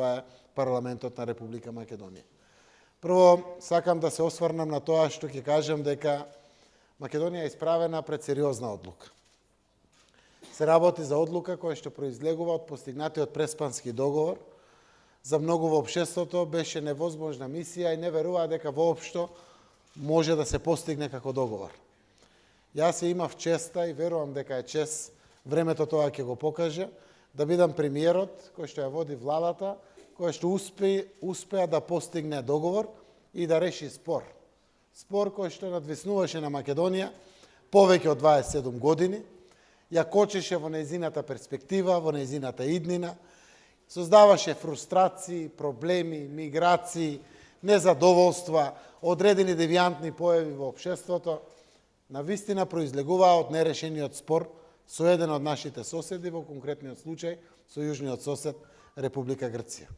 Тоа е парламентот на Република Македонија. Прво, сакам да се осврнам на тоа што ќе кажам дека Македонија е исправена пред сериозна одлука. Се работи за одлука која што произлегува од постигнатиот Преспански договор. За многу во општеството беше невозможна мисија и не веруваа дека воопшто може да се постигне како договор. Јас имав честа и верувам дека е чест, времето тоа ќе го покаже, да бидам премиерот кој што ја води владата, кој што успеа да постигне договор и да реши спор. Спор кој што надвиснуваше на Македонија повеќе од 27 години, ја кочеше во нејзината перспектива, во нејзината иднина, создаваше фрустрации, проблеми, миграции, незадоволства, одредени девијантни појави во општеството, навистина произлегуваа од нерешениот спор со еден од нашите соседи, во конкретниот случај со јужниот сосед Република Грција.